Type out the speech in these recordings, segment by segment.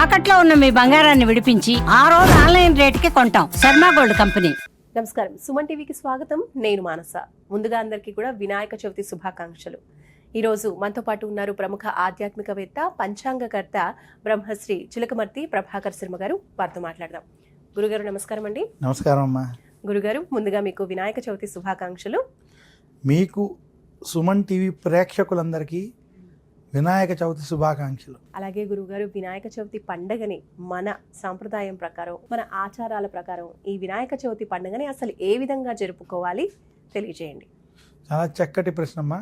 తాకట్లో ఉన్న మీ బంగారాన్ని విడిపించి ఆ రోజు ఆన్లైన్ రేటుకి కొంటాం. Sharma gold company. నమస్కారం, సుమన్ టీవీకి స్వాగతం. నేను మానస. ముందుగా అందరికీ కూడా వినాయక చవితి శుభాకాంక్షలు. ఈరోజు మనతో పాటు ఉన్నారు ప్రముఖ ఆధ్యాత్మికవేత్త, పంచాంగకర్త బ్రహ్మశ్రీ చిలకమర్తి ప్రభాకర్ శర్మ గారు. వారితో మాట్లాడదాం. గురుగారు నమస్కారం అండి. నమస్కారం అమ్మా. గురుగారు, ముందుగా మీకు వినాయక చవితి శుభాకాంక్షలు. మీకు సుమన్ టీవీ ప్రేక్షకులందరికీ వినాయక చవితి శుభాకాంక్షలు. అలాగే గురుగారు, వినాయక చవితి పండుగని మన సాంప్రదాయం ప్రకారం, మన ఆచారాల ప్రకారం ఈ వినాయక చవితి పండుగని అసలు ఏ విధంగా జరుపుకోవాలి తెలియజేయండి. చాలా చక్కటి ప్రశ్నమ్మా.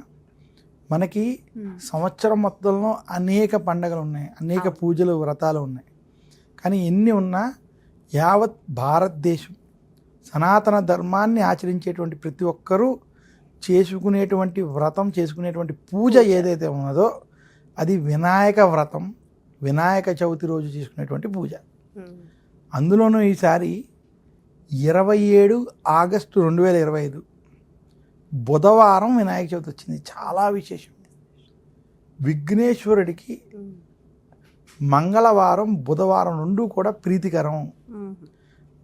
మనకి సంవత్సరం మొత్తంలో అనేక పండుగలు ఉన్నాయి, అనేక పూజలు వ్రతాలు ఉన్నాయి. కానీ ఎన్ని ఉన్నా యావత్ భారతదేశం సనాతన ధర్మాన్ని ఆచరించేటువంటి ప్రతి ఒక్కరూ చేసుకునేటువంటి వ్రతం, చేసుకునేటువంటి పూజ ఏదైతే ఉన్నదో అది వినాయక వ్రతం, వినాయక చవితి రోజు చేసుకునేటువంటి పూజ. అందులోనూ ఈసారి 27 ఆగస్టు 2025 బుధవారం వినాయక చవితి వచ్చింది. చాలా విశేషం. విఘ్నేశ్వరుడికి మంగళవారం బుధవారం రెండు కూడా ప్రీతికరం.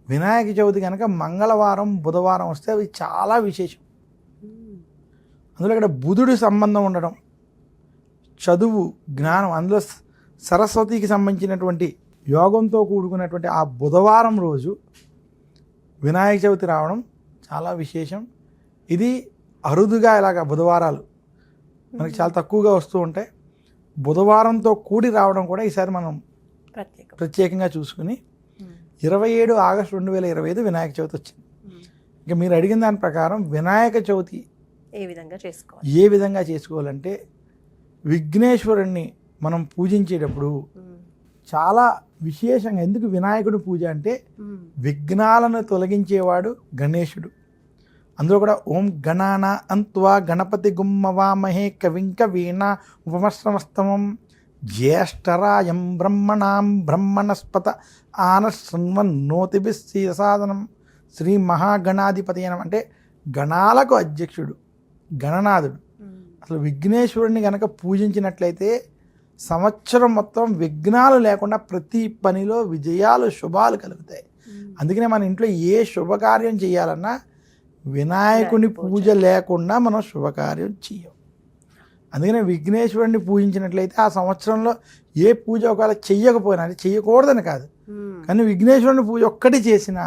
వినాయక చవితి కనుక మంగళవారం బుధవారం వస్తే అవి చాలా విశేషం. అందులో ఇక్కడ బుధుడి సంబంధం ఉండడం, చదువు, జ్ఞానం, అందులో సరస్వతికి సంబంధించినటువంటి యోగంతో కూడుకున్నటువంటి ఆ బుధవారం రోజు వినాయక చవితి రావడం చాలా విశేషం. ఇది అరుదుగా ఇలాగ బుధవారాలు మనకి చాలా తక్కువగా వస్తూ ఉంటాయి. బుధవారంతో కూడి రావడం కూడా ఈసారి మనం ప్రత్యేకంగా చూసుకుని 27 ఆగస్టు 2025 వినాయక చవితి వచ్చింది. ఇక మీరు అడిగిన దాని ప్రకారం వినాయక చవితి ఏ విధంగా చేసుకోవాలంటే, విఘ్నేశ్వరుణ్ణి మనం పూజించేటప్పుడు చాలా విశేషంగా, ఎందుకు వినాయకుడు పూజ అంటే విఘ్నాలను తొలగించేవాడు గణేశుడు. అందులో కూడా ఓం గణాన అంత్వా గణపతి గుమ్మవామహే కవింక వీణ ఉపమశ్రమస్తమం జ్యేష్ఠరాయం బ్రహ్మణాం బ్రహ్మణస్పత ఆనశృణ్వన్నోతిభిస్సాదనం శ్రీ మహాగణాధిపతయనం. అంటే గణాలకు అధ్యక్షుడు, గణనాథుడు. అసలు విఘ్నేశ్వరుడిని కనుక పూజించినట్లయితే సంవత్సరం మొత్తం విఘ్నాలు లేకుండా ప్రతి పనిలో విజయాలు, శుభాలు కలుగుతాయి. అందుకనే మన ఇంట్లో ఏ శుభకార్యం చేయాలన్నా వినాయకుని పూజ లేకుండా మనం శుభకార్యం చేయం. అందుకనే విఘ్నేశ్వరుడిని పూజించినట్లయితే ఆ సంవత్సరంలో ఏ పూజ ఒకవేళ చెయ్యకపోయినా, అది చెయ్యకూడదని కాదు, కానీ విఘ్నేశ్వరుని పూజ ఒక్కటి చేసినా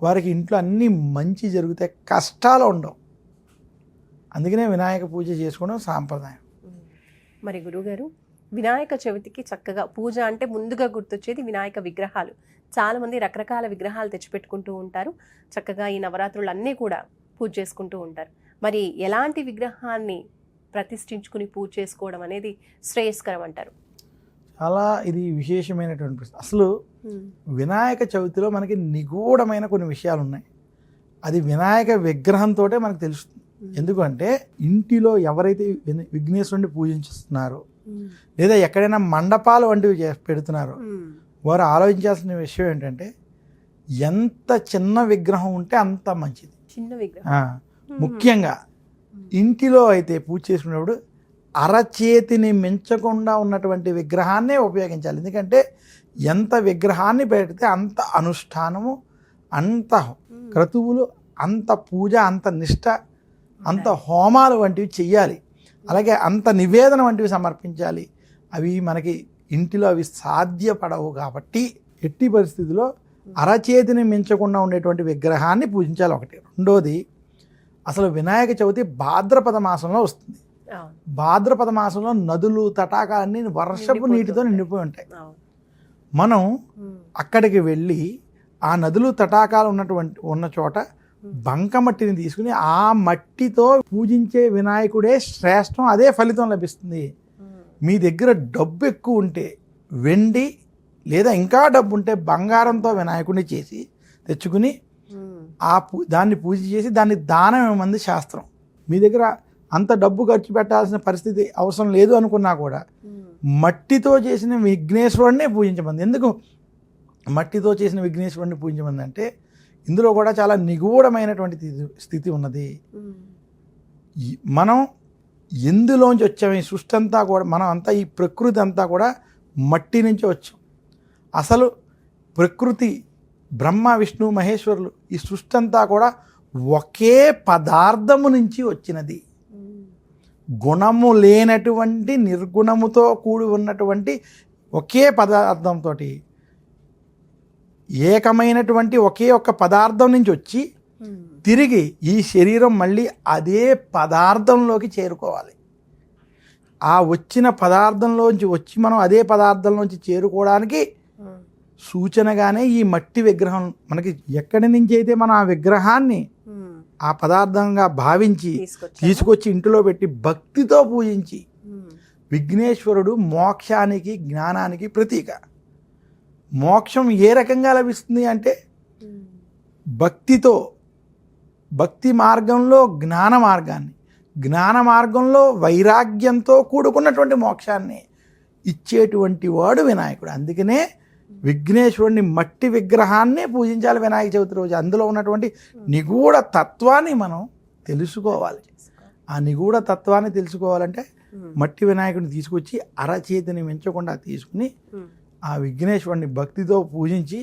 వారికి ఇంట్లో అన్నీ మంచి జరుగుతాయి, కష్టాలు ఉండవు. అందుకనే వినాయక పూజ చేసుకోవడం సాంప్రదాయం. మరి గురుగారు, వినాయక చవితికి చక్కగా పూజ అంటే ముందుగా గుర్తొచ్చేది వినాయక విగ్రహాలు. చాలామంది రకరకాల విగ్రహాలు తెచ్చిపెట్టుకుంటూ ఉంటారు. చక్కగా ఈ నవరాత్రులు అన్నీ కూడా పూజ చేసుకుంటూ ఉంటారు. మరి ఎలాంటి విగ్రహాన్ని ప్రతిష్ఠించుకుని పూజ చేసుకోవడం అనేది శ్రేయస్కరం అంటారు? చాలా ఇది విశేషమైనటువంటి ప్రశ్న. అసలు వినాయక చవితిలో మనకి నిగూఢమైన కొన్ని విషయాలు ఉన్నాయి. అది వినాయక విగ్రహంతో మనకు తెలుస్తుంది. ఎందుకంటే ఇంటిలో ఎవరైతే విఘ్నేశ్వరుడిని పూజించుస్తున్నారో, లేదా ఎక్కడైనా మండపాలు వంటివి పెడుతున్నారో, వారు ఆలోచించాల్సిన విషయం ఏంటంటే ఎంత చిన్న విగ్రహం ఉంటే అంత మంచిది. చిన్న విగ్రహం ముఖ్యంగా ఇంటిలో అయితే పూజ చేసుకున్నప్పుడు అరచేతిని మించకుండా ఉన్నటువంటి విగ్రహాన్నే ఉపయోగించాలి. ఎందుకంటే ఎంత విగ్రహాన్ని పెడితే అంత అనుష్ఠానము, అంత క్రతువులు, అంత పూజ, అంత నిష్ఠ, అంత హోమాలు వంటివి చెయ్యాలి. అలాగే అంత నివేదన వంటివి సమర్పించాలి. అవి మనకి ఇంటిలో అవి సాధ్యపడవు. కాబట్టి ఎట్టి పరిస్థితుల్లో అరచేతిని మించకుండా ఉండేటువంటి విగ్రహాన్ని పూజించాలి. ఒకటి. రెండోది, అసలు వినాయక చవితి భాద్రపద మాసంలో వస్తుంది. భాద్రపద మాసంలో నదులు, తటాకాలన్నీ వర్షపు నీటితో నిండిపోయి ఉంటాయి. మనం అక్కడికి వెళ్ళి ఆ నదులు, తటాకాలు ఉన్న చోట బంకమట్టిని తీసుకుని ఆ మట్టితో పూజించే వినాయకుడే శ్రేష్టం, అదే ఫలితం లభిస్తుంది. మీ దగ్గర డబ్బు ఎక్కువ ఉంటే వెండి, లేదా ఇంకా డబ్బు ఉంటే బంగారంతో వినాయకుడిని చేసి తెచ్చుకుని దాన్ని పూజ చేసి దాన్ని దానం ఇవ్వమంది శాస్త్రం. మీ దగ్గర అంత డబ్బు ఖర్చు పెట్టాల్సిన పరిస్థితి అవసరం లేదు అనుకున్నా కూడా మట్టితో చేసిన విఘ్నేశ్వరుడినే పూజించమంది. ఎందుకు మట్టితో చేసిన విఘ్నేశ్వరుడిని పూజించమంది అంటే ఇందులో కూడా చాలా నిగూఢమైనటువంటి స్థితి ఉన్నది. మనం ఎందులోంచి వచ్చాము? ఈ సృష్టి అంతా కూడా, మనం అంతా, ఈ ప్రకృతి అంతా కూడా మట్టి నుంచి వచ్చాం. అసలు ప్రకృతి బ్రహ్మ విష్ణు మహేశ్వరులు ఈ సృష్టి అంతా కూడా ఒకే పదార్థము నుంచి వచ్చినది. గుణము లేనటువంటి నిర్గుణముతో కూడి ఉన్నటువంటి ఒకే పదార్థంతో ఏకమైనటువంటి ఒకే ఒక్క పదార్థం నుంచి వచ్చి తిరిగి ఈ శరీరం మళ్ళీ అదే పదార్థంలోకి చేరుకోవాలి. ఆ వచ్చిన పదార్థంలోంచి వచ్చి మనం అదే పదార్థంలోంచి చేరుకోవడానికి సూచనగానే ఈ మట్టి విగ్రహం మనకి ఎక్కడి నుంచి అయితే మనం ఆ విగ్రహాన్ని ఆ పదార్థంగా భావించి తీసుకొచ్చి ఇంటిలో పెట్టి భక్తితో పూజించి, విఘ్నేశ్వరుడు మోక్షానికి జ్ఞానానికి ప్రతీక. మోక్షం ఏ రకంగా లభిస్తుంది అంటే భక్తితో, భక్తి మార్గంలో జ్ఞాన మార్గాన్ని, జ్ఞాన మార్గంలో వైరాగ్యంతో కూడుకున్నటువంటి మోక్షాన్ని ఇచ్చేటువంటి వాడు వినాయకుడు. అందుకనే విఘ్నేశ్వరుని మట్టి విగ్రహాన్నే పూజించాలి వినాయక చవితి రోజు. అందులో ఉన్నటువంటి నిగూఢ తత్వాన్ని మనం తెలుసుకోవాలి. ఆ నిగూఢ తత్వాన్ని తెలుసుకోవాలంటే మట్టి వినాయకుడిని తీసుకొచ్చి అరచేతిని మించకుండా తీసుకుని ఆ విఘ్నేశ్వరుని భక్తితో పూజించి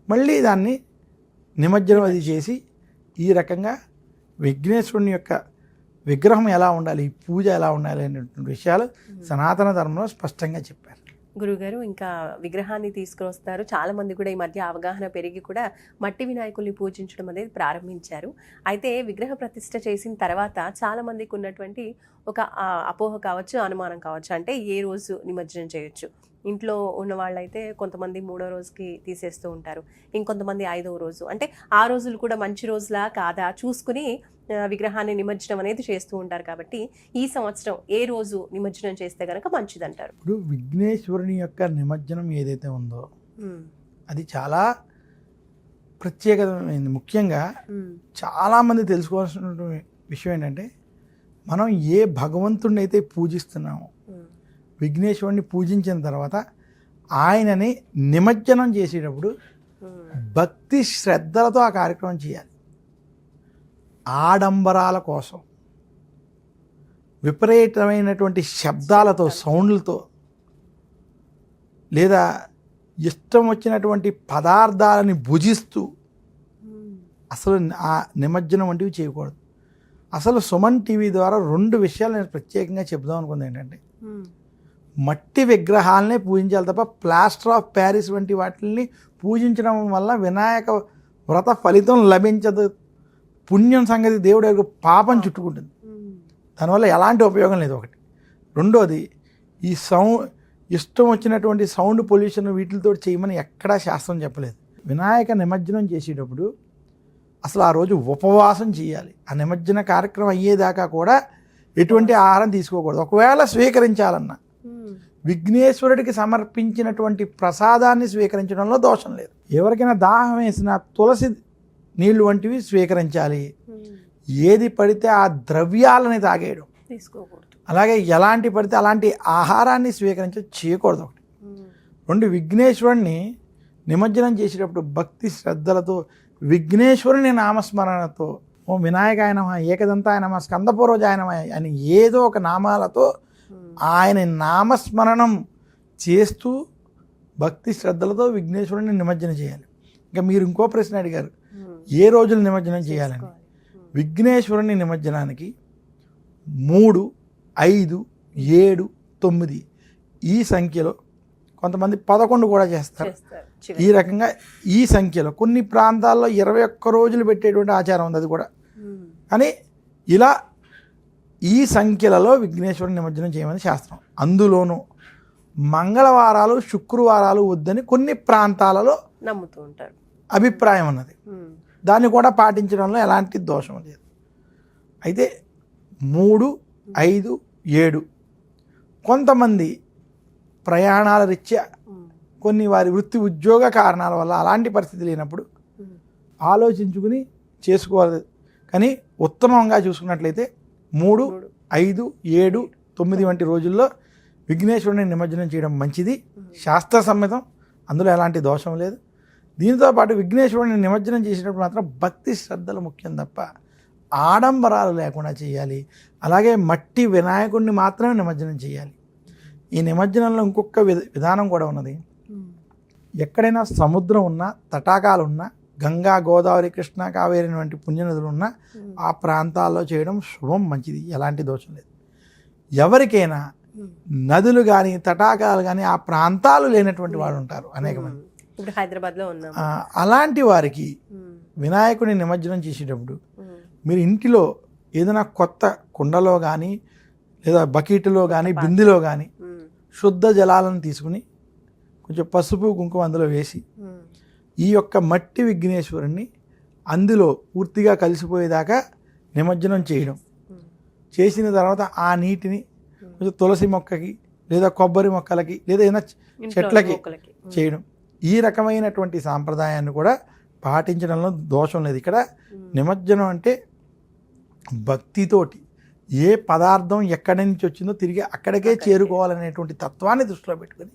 మళ్ళీ దాన్ని నిమజ్జనం అది చేసి ఈ రకంగా విఘ్నేశ్వరుని యొక్క విగ్రహం ఎలా ఉండాలి, ఈ పూజ ఎలా ఉండాలి అనేటువంటి విషయాలు సనాతన ధర్మంలో స్పష్టంగా చెప్పారు. గురుగారు, ఇంకా విగ్రహాన్ని తీసుకువస్తారు. చాలా మంది కూడా ఈ మధ్య అవగాహన పెరిగి కూడా మట్టి వినాయకుల్ని పూజించడం అనేది ప్రారంభించారు. అయితే విగ్రహ ప్రతిష్ఠ చేసిన తర్వాత చాలా మందికి ఉన్నటువంటి ఒక అపోహ కావచ్చు, అనుమానం కావచ్చు. అంటే ఏ రోజు నిమజ్జనం చేయొచ్చు? ఇంట్లో ఉన్న వాళ్ళైతే కొంతమంది 3వ రోజుకి తీసేస్తూ ఉంటారు, ఇంకొంతమంది 5వ రోజు. అంటే ఆ రోజులు కూడా మంచి రోజులా కాదా చూసుకుని విగ్రహాన్ని నిమజ్జనం అనేది చేస్తూ ఉంటారు. కాబట్టి ఈ సంవత్సరం ఏ రోజు నిమజ్జనం చేస్తే కనుక మంచిదంటారు? ఇప్పుడు విఘ్నేశ్వరుని యొక్క నిమజ్జనం ఏదైతే ఉందో అది చాలా ప్రత్యేకమైనది. ముఖ్యంగా చాలామంది తెలుసుకోవాల్సిన విషయం ఏంటంటే, మనం ఏ భగవంతుడిని అయితే పూజిస్తున్నామో విఘ్నేశ్వరుని పూజించిన తర్వాత ఆయనని నిమజ్జనం చేసేటప్పుడు భక్తి శ్రద్ధలతో ఆ కార్యక్రమం చేయాలి. ఆడంబరాల కోసం విపరీతమైనటువంటి శబ్దాలతో, సౌండ్లతో, లేదా ఇష్టం వచ్చినటువంటి పదార్థాలని భుజిస్తూ అసలు ఆ నిమజ్జనం వంటివి చేయకూడదు. అసలు సుమన్ టీవీ ద్వారా 2 విషయాలు నేను ప్రత్యేకంగా చెప్దాం అనుకుంది. ఏంటంటే, మట్టి విగ్రహాలనే పూజించాలి తప్ప ప్లాస్టర్ ఆఫ్ ప్యారిస్ వంటి వాటిని పూజించడం వల్ల వినాయక వ్రత ఫలితం లభించదు. పుణ్యం సంగతి దేవుడు పాపం చుట్టుకుంటుంది. దానివల్ల ఎలాంటి ఉపయోగం లేదు. ఒకటి. రెండోది, ఈ ఇష్టం వచ్చినటువంటి సౌండ్ పొల్యూషన్ వీటితో చేయమని ఎక్కడా శాస్త్రం చెప్పలేదు. వినాయక నిమజ్జనం చేసేటప్పుడు అసలు ఆ రోజు ఉపవాసం చేయాలి. ఆ నిమజ్జన కార్యక్రమం అయ్యేదాకా కూడా ఎటువంటి ఆహారం తీసుకోకూడదు. ఒకవేళ స్వీకరించాలన్నా విఘ్నేశ్వరుడికి సమర్పించినటువంటి ప్రసాదాన్ని స్వీకరించడంలో దోషం లేదు. ఎవరికైనా దాహం వేసిన తులసి నీళ్లు వంటివి స్వీకరించాలి. ఏది పడితే ఆ ద్రవ్యాలని తాగేయడం తీసుకోకూడదు. అలాగే ఎలాంటి పడితే అలాంటి ఆహారాన్ని చేయకూడదు. ఒకటి. 2, విఘ్నేశ్వరుణ్ణి నిమజ్జనం చేసేటప్పుడు భక్తి శ్రద్ధలతో విఘ్నేశ్వరుని నామస్మరణతో, ఓ వినాయకాయ నమః, ఏకదంతాయ నమః, స్కందపూర్వజాయ నమః అని ఏదో ఒక నామాలతో ఆయన నామస్మరణం చేస్తూ భక్తి శ్రద్ధలతో విఘ్నేశ్వరుని నిమజ్జనం చేయాలి. ఇంకా మీరు ఇంకో ప్రశ్న అడిగారు, ఏ రోజులు నిమజ్జనం చేయాలని. విఘ్నేశ్వరుని నిమజ్జనానికి 3, 5, 7, 9 ఈ సంఖ్యలో, కొంతమంది 11 కూడా చేస్తారు. ఈ రకంగా ఈ సంఖ్యలో కొన్ని ప్రాంతాల్లో 21 రోజులు పెట్టేటువంటి ఆచారం ఉంది. అది కూడా కానీ ఇలా ఈ సంఖ్యలలో విఘ్నేశ్వరుని నిమజ్జనం చేయమని శాస్త్రం. అందులోనూ మంగళవారాలు, శుక్రవారాలు వద్దని కొన్ని ప్రాంతాలలో నమ్ముతూ ఉంటారు, అభిప్రాయం ఉన్నది. దాన్ని కూడా పాటించడంలో ఎలాంటి దోషం లేదు. అయితే 3, 5, 7 కొంతమంది ప్రయాణాల రీత్యా, కొన్ని వారి వృత్తి ఉద్యోగ కారణాల వల్ల అలాంటి పరిస్థితి లేనప్పుడు ఆలోచించుకుని చేసుకోవాలి. కానీ ఉత్తమంగా చూసుకున్నట్లయితే 3, 5, 7, 9 వంటి రోజుల్లో విఘ్నేశ్వరుని నిమజ్జనం చేయడం మంచిది, శాస్త్ర సమ్మతం. అందులో ఎలాంటి దోషం లేదు. దీంతో పాటు విఘ్నేశ్వరుని నిమజ్జనం చేసేటప్పుడు మాత్రం భక్తి శ్రద్ధలు ముఖ్యం తప్ప ఆడంబరాలు లేకుండా చేయాలి. అలాగే మట్టి వినాయకుడిని మాత్రమే నిమజ్జనం చేయాలి. ఈ నిమజ్జనంలో ఇంకొక విధానం కూడా ఉన్నది. ఎక్కడైనా సముద్రం ఉన్నా, తటాకాలు ఉన్నా, గంగా, గోదావరి, కృష్ణ, కావేరి వంటి పుణ్యనదులు ఉన్నా ఆ ప్రాంతాల్లో చేయడం శుభం, మంచిది, ఎలాంటి దోషం లేదు. ఎవరికైనా నదులు కానీ తటాకాలు కానీ ఆ ప్రాంతాలు లేనటువంటి వాడు ఉంటారు అనేక మంది. ఇప్పుడు హైదరాబాద్లో ఉన్నాం. అలాంటి వారికి వినాయకుడిని నిమజ్జనం చేసేటప్పుడు మీరు ఇంటిలో ఏదైనా కొత్త కుండలో కానీ లేదా బకెట్లో కానీ బిందెలో కానీ శుద్ధ జలాలను తీసుకుని కొంచెం పసుపు కుంకుమ అందులో వేసి ఈ యొక్క మట్టి విఘ్నేశ్వరుణ్ణి అందులో పూర్తిగా కలిసిపోయేదాకా నిమజ్జనం చేయడం. చేసిన తర్వాత ఆ నీటిని కొంచెం తులసి మొక్కకి లేదా కొబ్బరి మొక్కలకి లేదా ఏదైనా చెట్లకి చేయడం. ఈ రకమైనటువంటి సాంప్రదాయాన్ని కూడా పాటించడంలో దోషం లేదు. ఇక్కడ నిమజ్జనం అంటే భక్తితోటి ఏ పదార్థం ఎక్కడి నుంచి వచ్చిందో తిరిగి అక్కడికే చేరుకోవాలనేటువంటి తత్వాన్ని దృష్టిలో పెట్టుకుని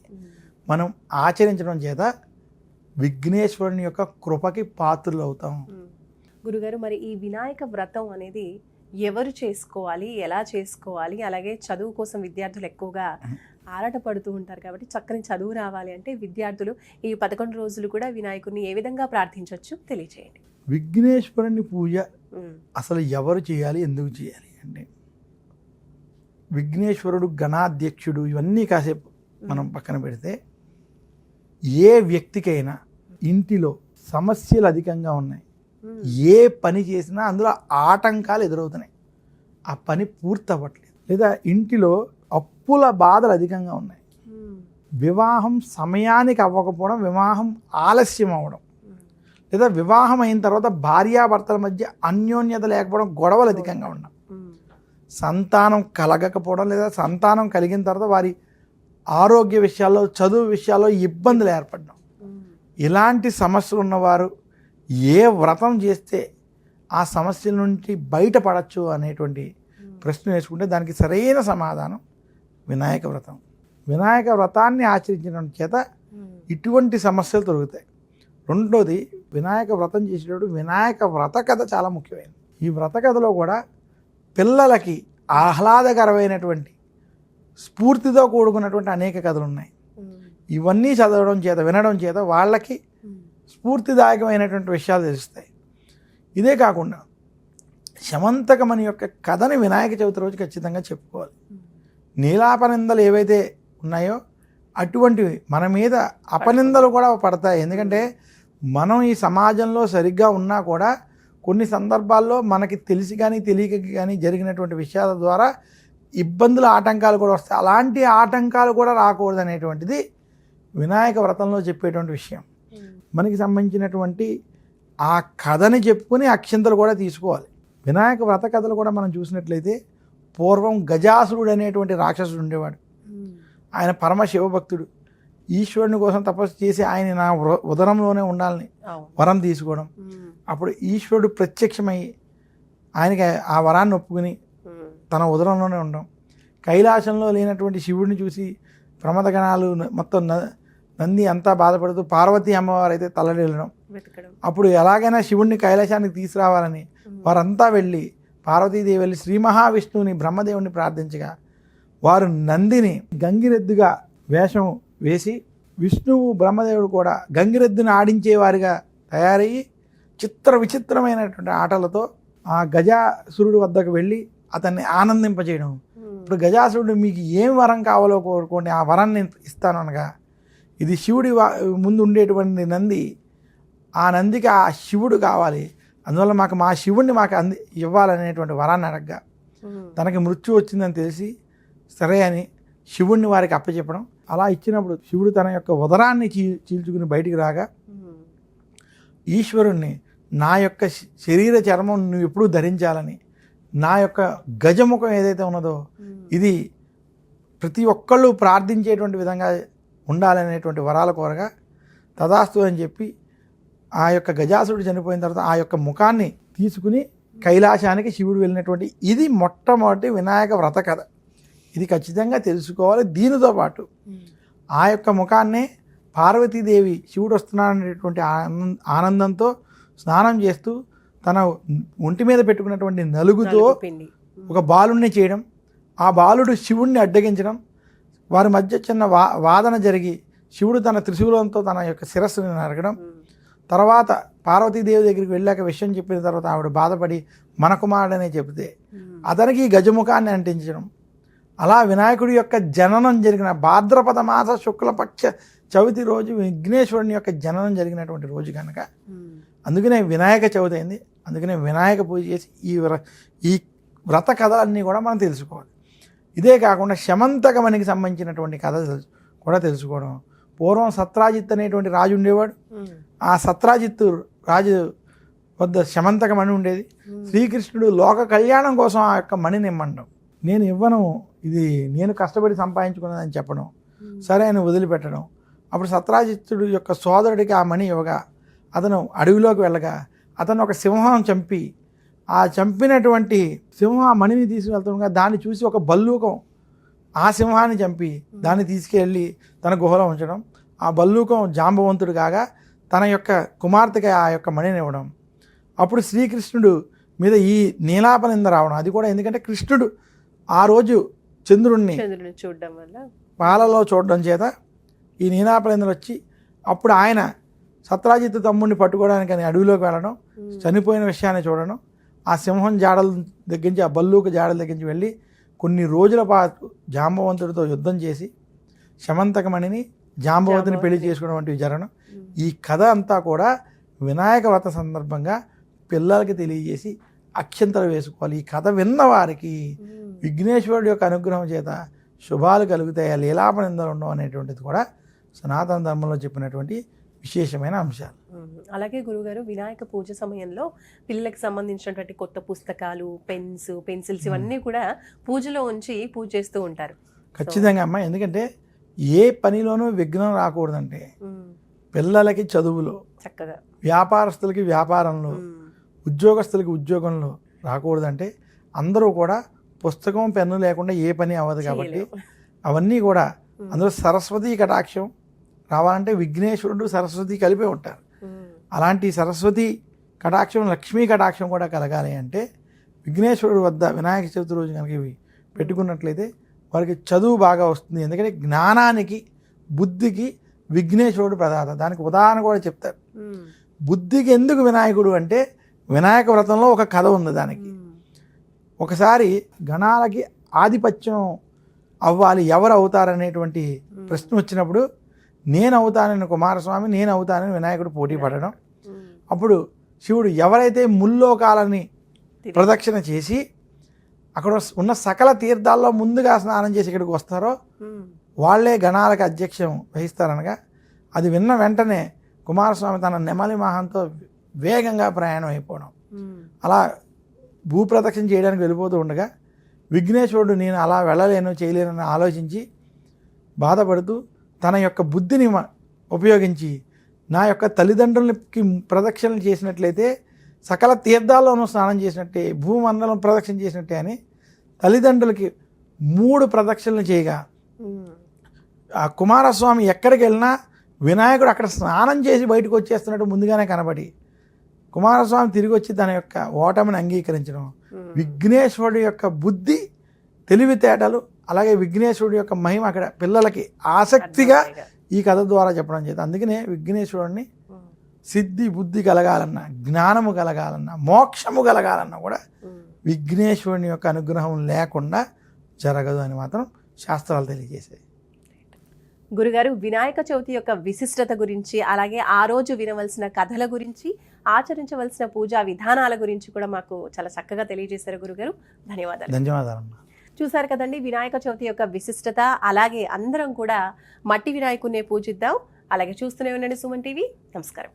మనం ఆచరించడం చేత విఘ్నేశ్వరుని యొక్క కృపకి పాత్రలు అవుతాం. గురుగారు, మరి ఈ వినాయక వ్రతం అనేది ఎవరు చేసుకోవాలి, ఎలా చేసుకోవాలి, అలాగే చదువు కోసం విద్యార్థులు ఎక్కువగా ఆరాటపడుతూ ఉంటారు కాబట్టి చక్కని చదువు రావాలి అంటే విద్యార్థులు ఈ 11 రోజులు కూడా వినాయకుడిని ఏ విధంగా ప్రార్థించవచ్చు తెలియజేయండి. విఘ్నేశ్వరుని పూజ అసలు ఎవరు చేయాలి, ఎందుకు చేయాలి అంటే విఘ్నేశ్వరుడు గణాధ్యక్షుడు ఇవన్నీ కాసేపు మనం పక్కన పెడితే ఏ వ్యక్తికైనా ఇంటిలో సమస్యలు అధికంగా ఉన్నాయి, ఏ పని చేసినా అందులో ఆటంకాలు ఎదురవుతున్నాయి, ఆ పని పూర్తి అవ్వట్లేదు, లేదా ఇంటిలో అప్పుల బాధలు అధికంగా ఉన్నాయి, వివాహం సమయానికి అవ్వకపోవడం, వివాహం ఆలస్యం అవ్వడం, లేదా వివాహం అయిన తర్వాత భార్యాభర్తల మధ్య అన్యోన్యత లేకపోవడం, గొడవలు అధికంగా ఉండడం, సంతానం కలగకపోవడం లేదా సంతానం కలిగిన తర్వాత వారి ఆరోగ్య విషయాల్లో, చదువు విషయాల్లో ఇబ్బందులు ఏర్పడడం, ఇలాంటి సమస్యలు ఉన్నవారు ఏ వ్రతం చేస్తే ఆ సమస్యల నుండి బయటపడచ్చు అనేటువంటి ప్రశ్న వేసుకుంటే దానికి సరైన సమాధానం వినాయక వ్రతం. వినాయక వ్రతాన్ని ఆచరించడం చేత ఇటువంటి సమస్యలు తొలగుతాయి. రెండోది, వినాయక వ్రతం చేసేటప్పుడు వినాయక వ్రత కథ చాలా ముఖ్యమైనది. ఈ వ్రత కథలో కూడా పిల్లలకి ఆహ్లాదకరమైనటువంటి స్ఫూర్తితో కూడుకున్నటువంటి అనేక కథలు ఉన్నాయి. ఇవన్నీ చదవడం చేత, వినడం చేత వాళ్ళకి స్ఫూర్తిదాయకమైనటువంటి విషయాలు తెలుస్తాయి. ఇదే కాకుండా శమంతకమణి యొక్క కథని వినాయక చవితి రోజు ఖచ్చితంగా చెప్పుకోవాలి. నీలాపనిందలు ఏవైతే ఉన్నాయో అటువంటివి మన మీద అపనిందలు కూడా పడతాయి. ఎందుకంటే మనం ఈ సమాజంలో సరిగ్గా ఉన్నా కూడా కొన్ని సందర్భాల్లో మనకి తెలిసి కానీ తెలియక కానీ జరిగినటువంటి విషయాల ద్వారా ఇబ్బందులు, ఆటంకాలు కూడా వస్తాయి. అలాంటి ఆటంకాలు కూడా రాకూడదు అనేటువంటిది వినాయక వ్రతంలో చెప్పేటువంటి విషయం. మనకి సంబంధించినటువంటి ఆ కథని చెప్పుకొని అక్షంతలు కూడా తీసుకోవాలి. వినాయక వ్రత కథలు కూడా మనం చూసినట్లయితే పూర్వం గజాసురుడు అనేటువంటి రాక్షసుడు ఉండేవాడు. ఆయన పరమ శివభక్తుడు. ఈశ్వరుని కోసం తపస్సు చేసి ఆయన నా ఉదరంలోనే ఉండాలని వరం తీసుకోవడం. అప్పుడు ఈశ్వరుడు ప్రత్యక్షమై ఆయనకి ఆ వరాన్ని ఒప్పుకుని తన ఉదరంలోనే ఉండడం. కైలాసంలో లేనటువంటి శివుడిని చూసి ప్రమదగణాలు మొత్తం నంది అంతా బాధపడుతూ పార్వతీ అమ్మవారు అయితే తల్లడిల్లడం. అప్పుడు ఎలాగైనా శివుడిని కైలాసానికి తీసుకురావాలని వారంతా వెళ్ళి పార్వతీదేవి వెళ్ళి శ్రీ మహావిష్ణువుని బ్రహ్మదేవుని ప్రార్థించగా వారు నందిని గంగిరెద్దుగా వేషం వేసి విష్ణువు బ్రహ్మదేవుడు కూడా గంగిరెద్దుని ఆడించేవారిగా తయారయ్యి విచిత్రమైనటువంటి ఆటలతో ఆ గజాసురుడి వద్దకు వెళ్ళి అతన్ని ఆనందింపజేయడం. ఇప్పుడు గజాసురుడు మీకు ఏం వరం కావాలో కోరుకోండి, ఆ వరాన్ని ఇస్తాను అనగా ఇది శివుడి ముందు ఉండేటువంటి నంది, ఆ నందికి ఆ శివుడు కావాలి, అందువల్ల మా శివుడిని మాకు ఇవ్వాలనేటువంటి వరాన్ని అడగగా తనకి మృత్యు వచ్చిందని తెలిసి సరే అని శివుడిని వారికి అప్పచెప్పడం. అలా ఇచ్చినప్పుడు శివుడు తన యొక్క ఉదరాన్ని చీల్చుకుని బయటికి రాగా ఈశ్వరుణ్ణి నా యొక్క శరీర చర్మం నువ్వు ఎప్పుడూ ధరించాలని, నా యొక్క గజముఖం ఏదైతే ఉన్నదో ఇది ప్రతి ఒక్కళ్ళు ప్రార్థించేటువంటి విధంగా ఉండాలనేటువంటి వరాల కోరగా తదాస్తు అని చెప్పి ఆ యొక్క గజాసురుడు చనిపోయిన తర్వాత ఆ యొక్క ముఖాన్ని తీసుకుని కైలాసానికి శివుడు వెళ్ళినటువంటి ఇది మొట్టమొదటి వినాయక వ్రత కథ. ఇది ఖచ్చితంగా తెలుసుకోవాలి. దీనితో పాటు ఆ యొక్క ముఖాన్నే పార్వతీదేవి శివుడు వస్తున్నాడనేటువంటి ఆనందంతో స్నానం చేస్తూ తన ఒంటి మీద పెట్టుకున్నటువంటి నలుగుతో ఒక బాలుడిని చేయడం, ఆ బాలుడు శివుణ్ణి అడ్డగించడం, వారి మధ్య చిన్న వాదన జరిగి శివుడు తన త్రిశూలంతో తన యొక్క శిరస్సుని నరకడం, తర్వాత పార్వతీదేవి దగ్గరికి వెళ్ళాక విషయం చెప్పిన తర్వాత ఆవిడ బాధపడి మన కుమారుడనే చెబితే అతనికి గజముఖాన్ని అంటించడం, అలా వినాయకుడి యొక్క జననం జరిగిన భాద్రపద మాస శుక్లపక్ష చవితి రోజు విఘ్నేశ్వరుని యొక్క జననం జరిగినటువంటి రోజు కనుక అందుకనే వినాయక చవితి అయింది. అందుకనే వినాయక పూజ చేసి ఈ వ్రత కథలన్నీ కూడా మనం తెలుసుకోవాలి. ఇదే కాకుండా శమంతకమణికి సంబంధించినటువంటి కథ కూడా తెలుసుకోవడం. పూర్వం సత్రాజిత్ అనేటువంటి రాజు ఉండేవాడు. ఆ సత్రాజిత్తు రాజు వద్ద శమంతకమణి ఉండేది. శ్రీకృష్ణుడు లోక కళ్యాణం కోసం ఆ యొక్క మణిని ఇమ్మండం, నేను ఇవ్వను, ఇది నేను కష్టపడి సంపాదించుకున్నదని చెప్పడం, సరే అని వదిలిపెట్టడం. అప్పుడు సత్రాజిత్తుడు యొక్క సోదరుడికి ఆ మణి ఇవ్వగా అతను అడవిలోకి వెళ్ళగా అతను ఒక సింహం చంపి ఆ చంపినటువంటి సింహం ఆ మణిని తీసుకువెళ్తుండగా దాన్ని చూసి ఒక బల్లూకం ఆ సింహాన్ని చంపి దాన్ని తీసుకెళ్ళి తన గుహలో ఉంచడం. ఆ బల్లూకం జాంబవంతుడు కాగా తన యొక్క కుమార్తెకి ఆ యొక్క మణిని ఇవ్వడం. అప్పుడు శ్రీకృష్ణుడు మీద ఈ నీలాపనింద రావడం. అది కూడా ఎందుకంటే కృష్ణుడు ఆ రోజు చంద్రుడిని చూడడం వల్ల పాలలో చూడడం చేత ఈ నీలాపనిందలు వచ్చి అప్పుడు ఆయన సత్రాజిత్ తమ్ముడిని పట్టుకోవడానికి అని అడవిలోకి వెళ్ళడం, చనిపోయిన విషయాన్ని చూడడం, ఆ సింహం జాడల దగ్గర నుంచి ఆ బల్లూక జాడల దగ్గర నుంచి వెళ్ళి కొన్ని రోజుల పాటు జాంబవంతుడితో యుద్ధం చేసి శమంతకమణిని జాంబవతిని పెళ్లి చేసుకోవడం వంటివి జరగడం. ఈ కథ అంతా కూడా వినాయక వ్రత సందర్భంగా పిల్లలకి తెలియజేసి అక్షంతలు వేసుకోవాలి. ఈ కథ విన్న వారికి విఘ్నేశ్వరుడు యొక్క అనుగ్రహం చేత శుభాలు కలుగుతాయి, లీలాపనిందలు ఉండవు అనేటువంటిది కూడా సనాతన ధర్మంలో చెప్పినటువంటి విశేషమైన అంశాలు. అలాగే గురుగారు, వినాయక పూజ సమయంలో పిల్లలకు సంబంధించినటువంటి కొత్త పుస్తకాలు, పెన్సిల్స్ ఇవన్నీ కూడా పూజలో ఉంచి పూజ చేస్తూ ఉంటారు. ఖచ్చితంగా అమ్మా, ఎందుకంటే ఏ పనిలోనూ విఘ్నం రాకూడదంటే పిల్లలకి చదువులో, చక్కగా వ్యాపారస్తులకి వ్యాపారంలో, ఉద్యోగస్తులకి ఉద్యోగంలో రాకూడదంటే అందరూ కూడా పుస్తకం పెన్ను లేకుండా ఏ పని అవ్వదు. కాబట్టి అవన్నీ కూడా అందులో సరస్వతీ కటాక్షం రావాలంటే విఘ్నేశ్వరుడు సరస్వతి కలిపే ఉంటారు. అలాంటి సరస్వతి కటాక్షం, లక్ష్మీ కటాక్షం కూడా కలగాలి అంటే విఘ్నేశ్వరుడు వద్ద వినాయక చవితి రోజు కనుక ఇవి పెట్టుకున్నట్లయితే వారికి చదువు బాగా వస్తుంది. ఎందుకంటే జ్ఞానానికి, బుద్ధికి విఘ్నేశ్వరుడు ప్రదాత. దానికి ఉదాహరణ కూడా చెప్తారు. బుద్ధికి ఎందుకు వినాయకుడు అంటే వినాయక వ్రతంలో ఒక కథ ఉంది. దానికి ఒకసారి గణాలకి ఆధిపత్యం అవ్వాలి, ఎవరు అవుతారనేటువంటి ప్రశ్న వచ్చినప్పుడు నేను అవుతానని కుమారస్వామి, నేను అవుతానని వినాయకుడు పోటీ పడడం. అప్పుడు శివుడు ఎవరైతే ముల్లోకాలని ప్రదక్షిణ చేసి అక్కడ ఉన్న సకల తీర్థాల్లో ముందుగా స్నానం చేసి ఇక్కడికి వస్తారో వాళ్లే గణాలకు అధ్యక్షం వహిస్తారనగా అది విన్న వెంటనే కుమారస్వామి తన నెమలి వాహనంతో వేగంగా ప్రయాణం అయిపోవడం. అలా భూప్రదక్షిణ చేయడానికి వెళ్ళిపోతూ ఉండగా విఘ్నేశ్వరుడు నేను అలా వెళ్ళలేను, చేయలేనని ఆలోచించి బాధపడుతూ తన యొక్క బుద్ధిని ఉపయోగించి నా యొక్క తల్లిదండ్రులకి ప్రదక్షిణలు చేసినట్లయితే సకల తీర్థాల్లోనూ స్నానం చేసినట్టే, భూమండలం ప్రదక్షిణ చేసినట్టే అని తల్లిదండ్రులకి 3 ప్రదక్షిణలు చేయగా ఆ కుమారస్వామి ఎక్కడికి వెళ్ళినా వినాయకుడు అక్కడ స్నానం చేసి బయటకు వచ్చేస్తున్నట్టు ముందుగానే కనబడి కుమారస్వామి తిరిగి వచ్చి తన యొక్క ఓటమిని అంగీకరించడం. విఘ్నేశ్వరుడు యొక్క బుద్ధి, తెలివితేటలు, అలాగే విఘ్నేశ్వరుడు యొక్క మహిమ అక్కడ పిల్లలకి ఆసక్తిగా ఈ కథ ద్వారా చెప్పడం చేత అందుకనే విఘ్నేశ్వరుడిని సిద్ధి బుద్ధి కలగాలన్నా, జ్ఞానము కలగాలన్నా, మోక్షము కలగాలన్నా కూడా విఘ్నేశ్వరుని యొక్క అనుగ్రహం లేకుండా జరగదు అని మాత్రం శాస్త్రాలు తెలియజేసాయి. గురుగారు, వినాయక చవితి యొక్క విశిష్టత గురించి, అలాగే ఆ రోజు వినవలసిన కథల గురించి, ఆచరించవలసిన పూజా విధానాల గురించి కూడా మాకు చాలా చక్కగా తెలియజేశారు గురుగారు. ధన్యవాదాలు. ధన్యవాదాలమ్మా. చూసారు కదండి వినాయక చవితి యొక్క విశిష్టత. అలాగే అందరం కూడా మట్టి వినాయకుడినే పూజిద్దాం. అలాగే చూస్తూనే ఉండండి సుమన్ టీవీ. నమస్కారం.